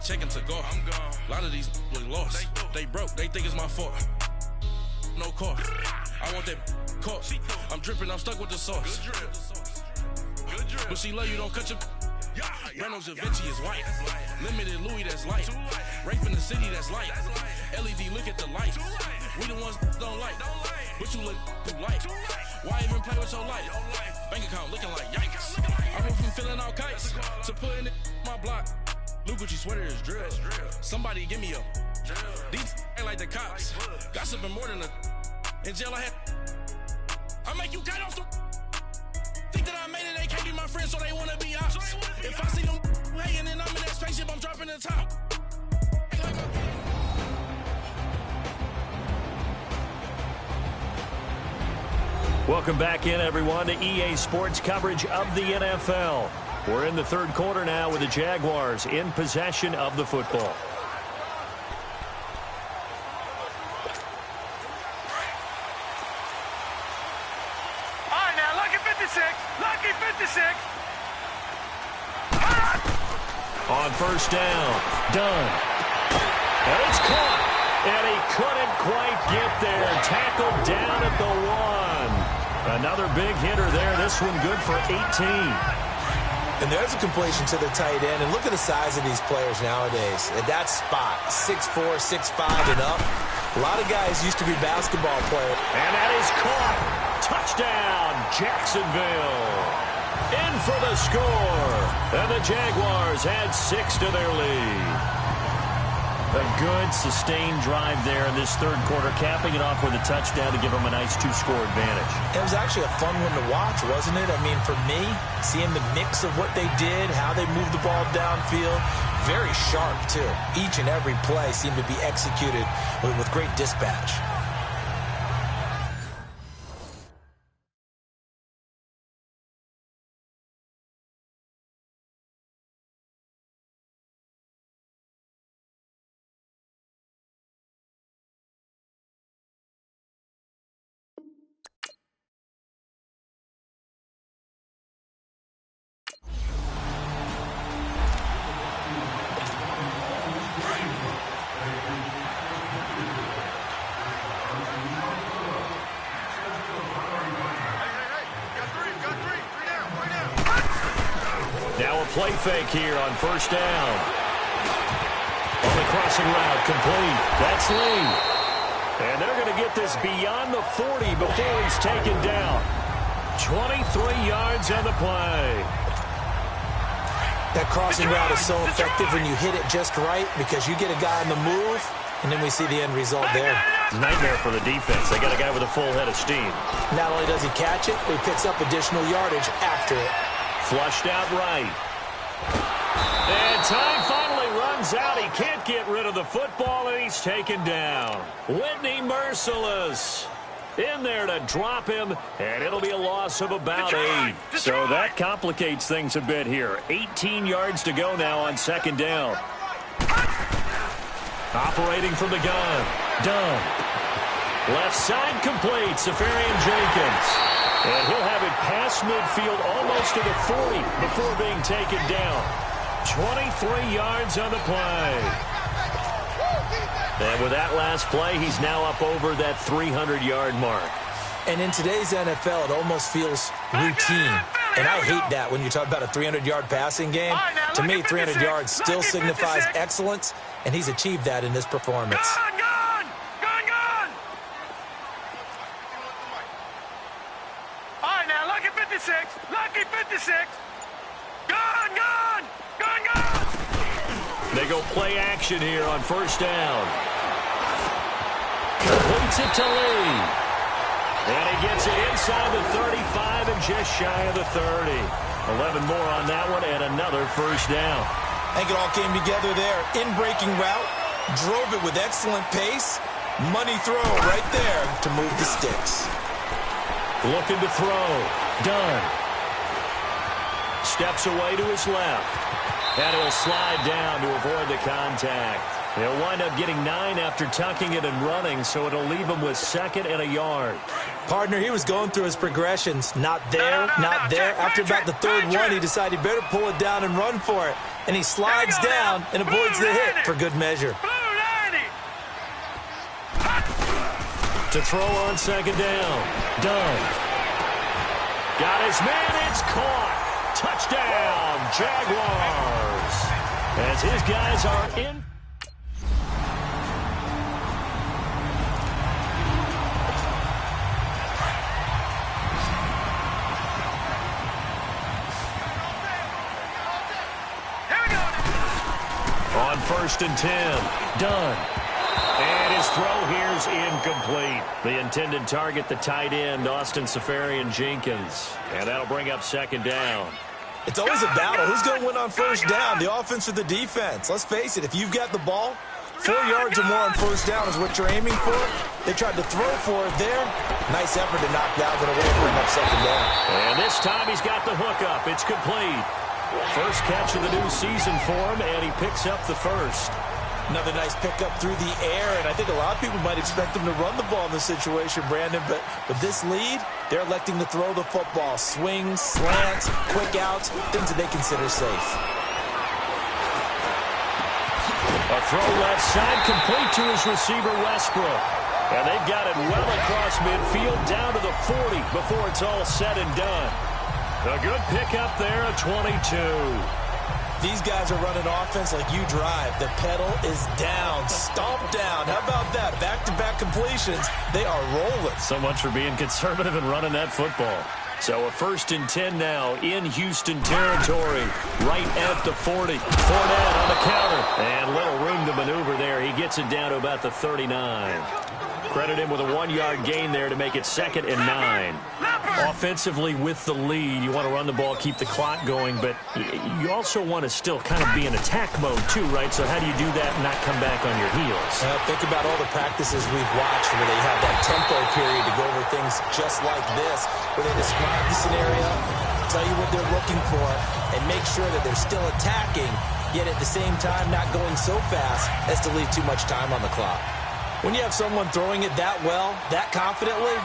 checking to go. I'm gone. A lot of these look lost. They broke. They think it's my fault. No car. I want that caught. I'm dripping. I'm stuck with the sauce. Good drip. But she love you. Don't cut your. Reynolds Da Vinci is white. Limited Louis, that's light. Rape in the city, that's light. LED, look at the light. We the ones don't like. But you look too light. Why even play with your life? Bank account looking like yikes. I went from filling out kites to putting it in my block. New Gucci sweater is drill. Somebody give me a. These ain't like the cops. Gossiping more than a. In jail I had. I make you cut off the. Think that I made it, they can't be my friends, so they wanna be ops. If I see them hating and I'm in that spaceship, I'm dropping the top. Welcome back in, everyone, to EA Sports coverage of the NFL. We're in the third quarter now with the Jaguars in possession of the football. Lucky 56. On first down, done. And it's caught. And he couldn't quite get there. Tackled down at the 1. Another big hitter there. This one good for 18. And there's a completion to the tight end. And look at the size of these players nowadays. At that spot, 6'4", 6'5", and up. A lot of guys used to be basketball players. And that is caught. Touchdown, Jacksonville. In for the score. And the Jaguars add 6 to their lead. A good, sustained drive there in this third quarter, capping it off with a touchdown to give them a nice 2-score advantage. It was actually a fun one to watch, wasn't it? I mean, for me, seeing the mix of what they did, how they moved the ball downfield, very sharp, too. Each and every play seemed to be executed with great dispatch. Now a play fake here on first down. On the crossing route, complete. That's Lee. And they're going to get this beyond the 40 before he's taken down. 23 yards on the play. That crossing route is so effective when you hit it just right because you get a guy on the move, and then we see the end result there. Nightmare for the defense. They got a guy with a full head of steam. Not only does he catch it, he picks up additional yardage after it. Flushed out right. And time finally runs out. He can't get rid of the football, and he's taken down. Whitney Merciless in there to drop him, and it'll be a loss of about 8. So that complicates things a bit here. 18 yards to go now on second down. Operating from the gun. Done. Left side complete. Safarian Jenkins. And he'll have it past midfield almost to the 40 before being taken down. 23 yards on the play. And with that last play, he's now up over that 300-yard mark. And in today's NFL, it almost feels routine. And I hate that when you talk about a 300-yard passing game. To me, 300 yards still signifies excellence, and he's achieved that in this performance. Lucky 56. Gone. They go play action here on first down. Completes it to Lee. And he gets it inside the 35 and just shy of the 30. 11 more on that one and another first down. I think it all came together there. In-breaking route. Drove it with excellent pace. Money throw right there to move the sticks. Looking to throw. Done. Steps away to his left. And he'll slide down to avoid the contact. He'll wind up getting 9 after tucking it and running, so it'll leave him with 2nd and a yard. Partner, he was going through his progressions. Not there, not there. After about the third one, he decided he better pull it down and run for it. And he slides down and avoids the hit for good measure. To throw on second down. Dunn. Got his man. It's caught. Touchdown, Jaguars. As his guys are in. On 1st and 10. Dunn. And his throw here's incomplete. The intended target, the tight end, Austin Seferian-Jenkins. And that'll bring up second down. It's always a battle. Who's going to win on first down, the offense or the defense? Let's face it, if you've got the ball, 4 yards or more on first down is what you're aiming for. They tried to throw for it there. Nice effort to knock that one away and bring up second down. And this time he's got the hook up. It's complete. First catch of the new season for him, and he picks up the first. Another nice pickup through the air, and I think a lot of people might expect him to run the ball in this situation, Brandon, but with this lead, they're electing to throw the football. Swings, slants, quick outs, things that they consider safe. A throw left side complete to his receiver, Westbrook. And they've got it well across midfield down to the 40 before it's all said and done. A good pickup there, a 22. These guys are running offense like you drive. The pedal is down, stomped down. How about that? Back-to-back completions. They are rolling. So much for being conservative and running that football. So a 1st and 10 now in Houston territory, right at the 40. Fournette on the counter. And little room to maneuver there. He gets it down to about the 39. Credit him with a 1-yard gain there to make it 2nd and 9. Offensively with the lead, you want to run the ball, keep the clock going, but you also want to still kind of be in attack mode too, right? So how do you do that and not come back on your heels? Think about all the practices we've watched where they have that tempo period to go over things just like this, where they describe the scenario, tell you what they're looking for, and make sure that they're still attacking, yet at the same time not going so fast as to leave too much time on the clock. When you have someone throwing it that well, that confidently,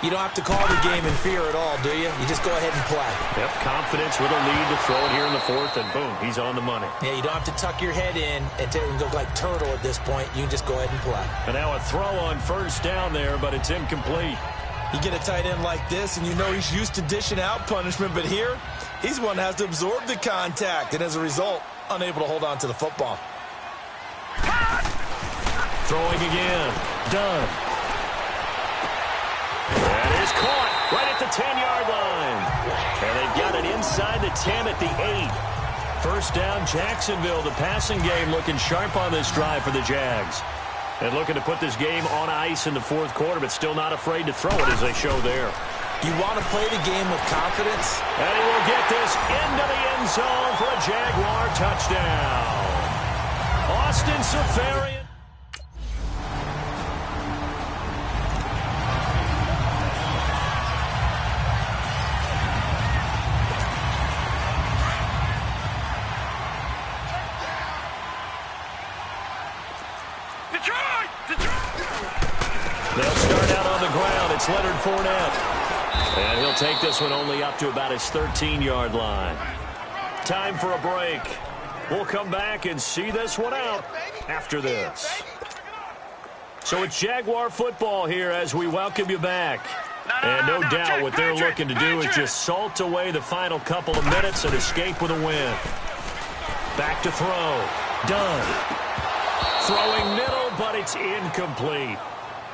you don't have to call the game in fear at all, do you? You just go ahead and play. Yep, confidence with a lead to throw it here in the 4th, and boom, he's on the money. Yeah, you don't have to tuck your head in and go like turtle at this point. You can just go ahead and play. And now a throw on 1st down there, but it's incomplete. You get a tight end like this, and you know he's used to dishing out punishment, but here, he's one that has to absorb the contact, and as a result, unable to hold on to the football. Throwing again. Dunn. That is caught right at the 10-yard line. And they've got it inside the 10 at the 8. First down, Jacksonville. The passing game looking sharp on this drive for the Jags. And looking to put this game on ice in the 4th quarter, but still not afraid to throw it as they show there. You want to play the game with confidence? And he will get this into the end zone for a Jaguar touchdown. Austin Seferian. They'll start out on the ground. It's Leonard Fournette. And he'll take this one only up to about his 13-yard line. Time for a break. We'll come back and see this one out after this. So it's Jaguar football here as we welcome you back. And no doubt what they're looking to do is just salt away the final couple of minutes and escape with a win. Back to throw. Dunn. Throwing middle, but it's incomplete.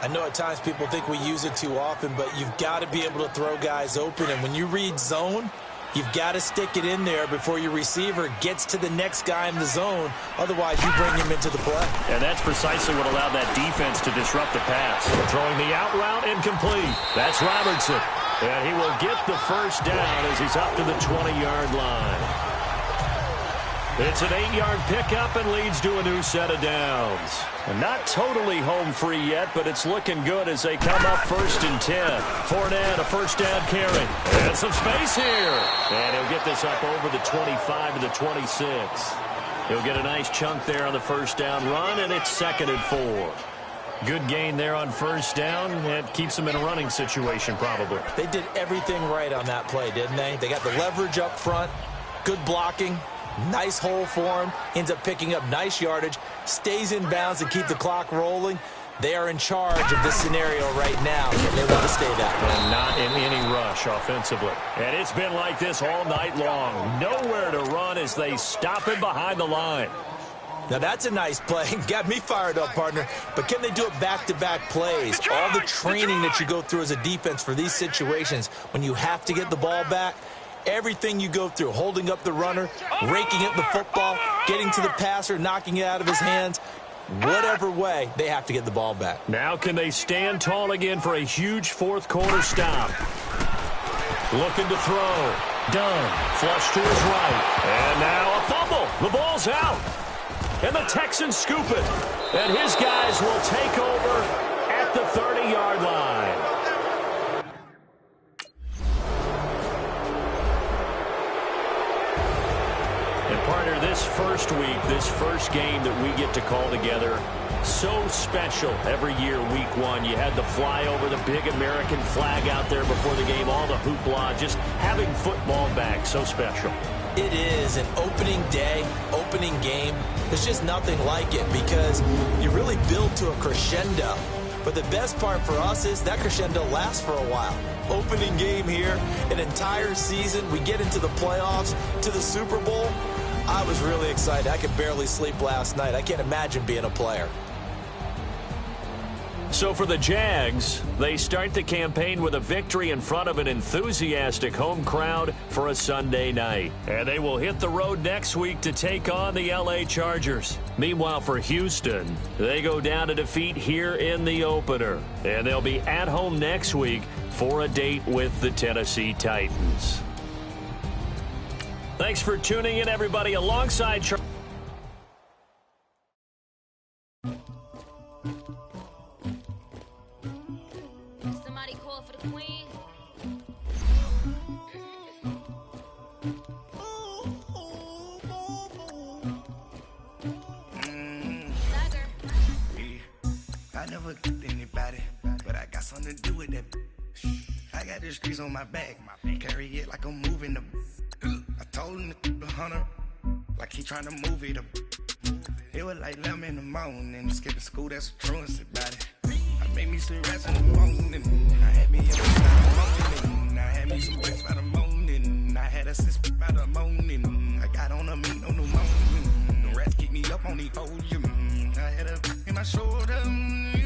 I know at times people think we use it too often, but you've got to be able to throw guys open. And when you read zone, you've got to stick it in there before your receiver gets to the next guy in the zone. Otherwise, you bring him into the play. And that's precisely what allowed that defense to disrupt the pass. Throwing the out route incomplete. That's Robertson. And he will get the first down as he's up to the 20-yard line. It's an 8-yard pickup and leads to a new set of downs. And not totally home free yet, but it's looking good as they come up 1st and 10. Fournette, a first down carry. And some space here. And he'll get this up over the 25 to the 26. He'll get a nice chunk there on the first down run, and it's 2nd and 4. Good gain there on first down. It keeps them in a running situation probably. They did everything right on that play, didn't they? They got the leverage up front, good blocking, Nice hole for him. Ends up picking up nice yardage. Stays in bounds to keep the clock rolling. They are in charge of this scenario right now, and they want to stay that way. And not in any rush offensively. And it's been like this all night long. Nowhere to run as they stop him behind the line. Now, that's a nice play. Got me fired up, partner. But can they do it back-to-back plays? All the training that you go through as a defense for these situations, when you have to get the ball back, everything you go through, holding up the runner, raking up the football, getting to the passer, knocking it out of his hands, whatever way, they have to get the ball back. Now can they stand tall again for a huge fourth quarter stop? Looking to throw. Done. Flush to his right. And now a fumble. The ball's out. And the Texans scoop it. And his guys will take over at the 30-yard line. And partner, this first week, this first game that we get to call together, so special every year, week one. You had the flyover, the big American flag out there before the game, all the hoopla, just having football back, so special. It is an opening day, opening game. There's just nothing like it because you really build to a crescendo. But the best part for us is that crescendo lasts for a while. Opening game here, an entire season. We get into the playoffs, to the Super Bowl. I was really excited. I could barely sleep last night. I can't imagine being a player. So for the Jags, they start the campaign with a victory in front of an enthusiastic home crowd for a Sunday night. And they will hit the road next week to take on the LA Chargers. Meanwhile, for Houston, they go down to defeat here in the opener. And they'll be at home next week for a date with the Tennessee Titans. Thanks for tuning in, everybody, alongside Charles. Somebody call for the queen. I never killed anybody, but I got something to do with that. I got the streets on my back, carry it like I'm moving the. I told him the hunter, like he trying to move it up. It was like 11 in the morning, skipping school, that's a truancy about it. I made me some rats in the morning, I had me up by the morning, I had me some bricks by the morning, I had a sis by the morning, I got on a meat on the morning, the rats keep me up on the podium, I had a in my shoulder.